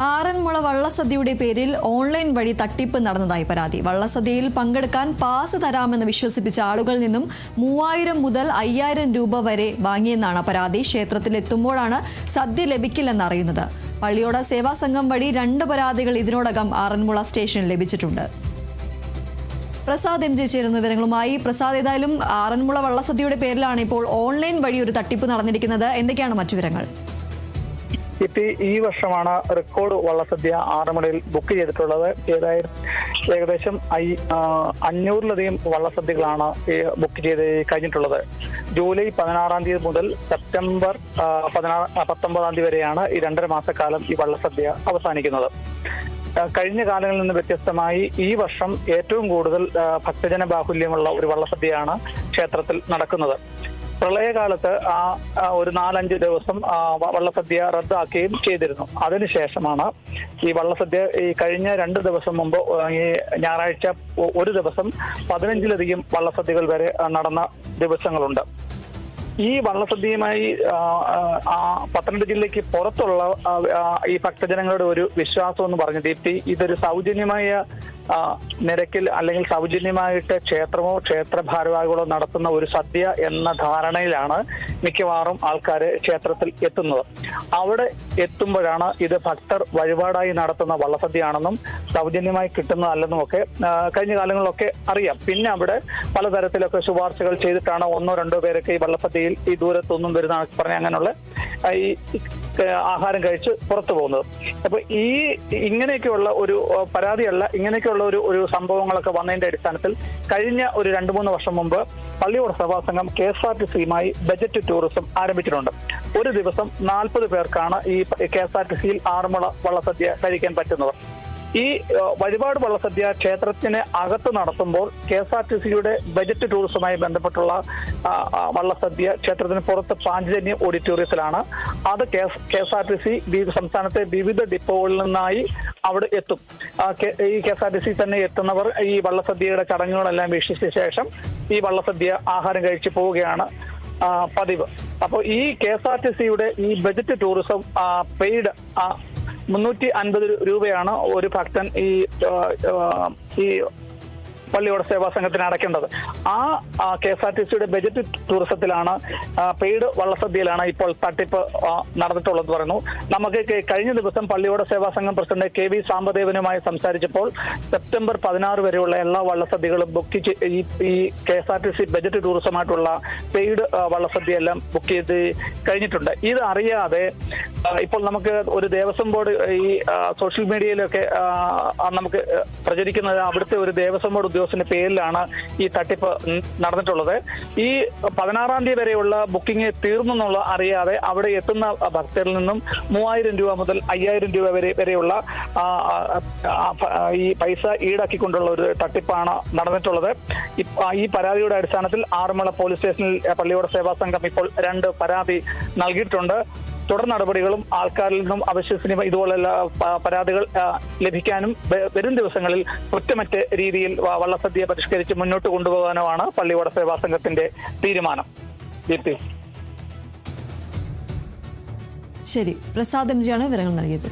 ആറന്മുള വള്ളസദ്യയുടെ പേരിൽ ഓൺലൈൻ വഴി തട്ടിപ്പ് നടന്നതായി പരാതി. വള്ളസദ്യയിൽ പങ്കെടുക്കാൻ പാസ് തരാമെന്ന് വിശ്വസിപ്പിച്ച ആളുകളിൽ നിന്നും 3000 മുതൽ 5000 രൂപ വരെ വാങ്ങിയെന്നാണ് പരാതി. ക്ഷേത്രത്തിലെത്തുമ്പോഴാണ് സദ്യ ലഭിക്കില്ലെന്നറിയുന്നത്. പള്ളിയോട സേവാ സംഘം വഴി 2 പരാതികൾ ഇതിനോടകം ആറന്മുള സ്റ്റേഷനിൽ ലഭിച്ചിട്ടുണ്ട്. പ്രസാദ് എം ജെ ചേരുന്ന വിവരങ്ങളുമായി. പ്രസാദ്, ഏതായാലും ആറന്മുള വള്ളസദ്യയുടെ പേരിലാണ് ഇപ്പോൾ ഓൺലൈൻ വഴി ഒരു തട്ടിപ്പ് നടന്നിരിക്കുന്നത്. എന്തൊക്കെയാണ് മറ്റു വിവരങ്ങൾ? ഈ വർഷമാണ് റെക്കോർഡ് വള്ളസദ്യ ആറന്മുളയിൽ ബുക്ക് ചെയ്തിട്ടുള്ളത്. ഏകദേശം 500-ലധികം വള്ളസദ്യകളാണ് ബുക്ക് ചെയ്ത് കഴിഞ്ഞിട്ടുള്ളത്. ജൂലൈ 16-ാം തീയതി മുതൽ സെപ്റ്റംബർ 19-ാം തീയതി വരെയാണ് ഈ 2.5 മാസക്കാലം ഈ വള്ളസദ്യ അവസാനിക്കുന്നത്. കഴിഞ്ഞ കാലങ്ങളിൽ നിന്ന് വ്യത്യസ്തമായി ഈ വർഷം ഏറ്റവും കൂടുതൽ ഭക്തജന ബാഹുല്യമുള്ള ഒരു വള്ളസദ്യയാണ് ക്ഷേത്രത്തിൽ നടക്കുന്നത്. പ്രളയകാലത്ത് ഒരു 4-5 ദിവസം വള്ളസദ്യ റദ്ദാക്കുകയും ചെയ്തിരുന്നു. അതിനുശേഷമാണ് ഈ വള്ളസദ്യ ഈ കഴിഞ്ഞ 2 ദിവസം മുമ്പ് ഈ ഞായറാഴ്ച ഒരു ദിവസം 15-ലധികം വള്ളസദ്യകൾ വരെ നടന്ന ദിവസങ്ങളുണ്ട്. ഈ വള്ളസദ്യയുമായി പത്തനംതിട്ട ജില്ലയ്ക്ക് പുറത്തുള്ള ഈ ഭക്തജനങ്ങളുടെ ഒരു വിശ്വാസം എന്ന് പറഞ്ഞ ദീപ്തി, ഇതൊരു സൗജന്യമായ നിരക്കിൽ അല്ലെങ്കിൽ സൗജന്യമായിട്ട് ക്ഷേത്രമോ ക്ഷേത്ര ഭാരവാഹികളോ നടത്തുന്ന ഒരു സദ്യ എന്ന ധാരണയിലാണ് മിക്കവാറും ആൾക്കാർ ക്ഷേത്രത്തിൽ എത്തുന്നത്. അവിടെ എത്തുമ്പോഴാണ് ഇത് ഭക്തർ വഴിപാടായി നടത്തുന്ന വള്ളസദ്യയാണെന്നും സൗജന്യമായി കിട്ടുന്നതല്ലെന്നും ഒക്കെ കഴിഞ്ഞ കാലങ്ങളിലൊക്കെ അറിയാം. പിന്നെ അവിടെ പലതരത്തിലൊക്കെ ശുപാർശകൾ ചെയ്തിട്ടാണ് 1-2 പേരൊക്കെ ഈ വള്ളസദ്യയിൽ ഈ ദൂരത്തൊന്നും വരുന്ന പറഞ്ഞ അങ്ങനെയുള്ള ഈ ആഹാരം കഴിച്ച് പുറത്തു പോകുന്നത്. അപ്പൊ ഇങ്ങനെയൊക്കെയുള്ള ഒരു പരാതിയല്ല, ഇങ്ങനെയൊക്കെയുള്ള ഒരു സംഭവങ്ങളൊക്കെ വന്നതിന്റെ അടിസ്ഥാനത്തിൽ കഴിഞ്ഞ ഒരു 2-3 വർഷം മുമ്പ് പള്ളിയോട സഭാ സംഘം KSRTC-യുമായി ബജറ്റ് ടൂറിസം ആരംഭിച്ചിട്ടുണ്ട്. ഒരു ദിവസം 40 പേർക്കാണ് ഈ KSRTC-യിൽ ആറന്മുള വള്ളസദ്യ കഴിക്കാൻ പറ്റുന്നത്. ഈ വഴിപാട് വള്ളസദ്യ ക്ഷേത്രത്തിന് അകത്ത് നടത്തുമ്പോൾ KSRTC-യുടെ ബജറ്റ് ടൂറിസവുമായി ബന്ധപ്പെട്ടുള്ള വള്ളസദ്യ ക്ഷേത്രത്തിന് പുറത്ത് പാഞ്ചജന്യം ഓഡിറ്റോറിയത്തിലാണ്. അത് KSRTC സംസ്ഥാനത്തെ വിവിധ ഡിപ്പോകളിൽ നിന്നായി അവിടെ എത്തും. ഈ KSRTC തന്നെ എത്തുന്നവർ ഈ വള്ളസദ്യയുടെ ചടങ്ങുകളെല്ലാം വീക്ഷിച്ച ശേഷം ഈ വള്ളസദ്യ ആഹാരം കഴിച്ചു പോവുകയാണ് പതിവ്. അപ്പോൾ ഈ KSRTC-യുടെ ഈ ബജറ്റ് ടൂറിസം പെയ്ഡ് 350 രൂപയാണ് ഒരു ഭക്തൻ ഈ പള്ളിയോട സേവാ സംഘത്തിന് അടയ്ക്കേണ്ടത്. KSRTC-യുടെ ബജറ്റ് ടൂറിസത്തിലാണ്, പെയ്ഡ് വള്ളസദ്യയിലാണ് ഇപ്പോൾ തട്ടിപ്പ് നടന്നിട്ടുള്ളത് പറയുന്നു. നമുക്ക് കഴിഞ്ഞ ദിവസം പള്ളിയോട സേവാ സംഘം പ്രസിഡന്റ് KV സാമ്പദേവനുമായി സംസാരിച്ചപ്പോൾ സെപ്റ്റംബർ 16 വരെയുള്ള എല്ലാ വള്ളസദ്യകളും ബുക്ക് ഈ KSRTC ബജറ്റ് ടൂറിസമായിട്ടുള്ള പെയ്ഡ് വള്ളസദ്യ എല്ലാം ബുക്ക് ചെയ്ത് കഴിഞ്ഞിട്ടുണ്ട്. ഇത് അറിയാതെ ഇപ്പോൾ നമുക്ക് ഒരു ദേവസ്വം ബോർഡ് ഈ സോഷ്യൽ മീഡിയയിലൊക്കെ നമുക്ക് പ്രചരിക്കുന്നത് അവിടുത്തെ ഒരു ദേവസ്വം ബോർഡ് ഉദ്യോഗസ്ഥന്റെ പേരിലാണ് ഈ തട്ടിപ്പ് നടന്നിട്ടുള്ളത്. ഈ 16-ാം തീയതി വരെയുള്ള ബുക്കിംഗ് തീർന്നെന്നുള്ള അറിയാതെ അവിടെ എത്തുന്ന ഭക്തരിൽ നിന്നും 3000 രൂപ മുതൽ 5000 രൂപ വരെയുള്ള ഈ പൈസ ഈടാക്കിക്കൊണ്ടുള്ള ഒരു തട്ടിപ്പാണ് നടന്നിട്ടുള്ളത്. ഈ പരാതിയുടെ അടിസ്ഥാനത്തിൽ ആറന്മുള പോലീസ് സ്റ്റേഷനിൽ പള്ളിയോട സേവാ സംഘം ഇപ്പോൾ 2 പരാതി നൽകിയിട്ടുണ്ട്. തുടർ നടപടികളും ആൾക്കാരിൽ നിന്നും അവിശ്വസനീയ ഇതുപോലുള്ള പരാതികൾ ലഭിക്കാനും വരും ദിവസങ്ങളിൽ കുറ്റമറ്റ രീതിയിൽ വള്ളസദ്യ പരിഷ്കരിച്ച് മുന്നോട്ട് കൊണ്ടുപോകാനുമാണ് പള്ളിയോട സേവാ സംഘത്തിന്റെ തീരുമാനം. ദീപ്തി. ശരി, പ്രസാദ് എം ജിയാണ് വിവരങ്ങൾ നൽകിയത്.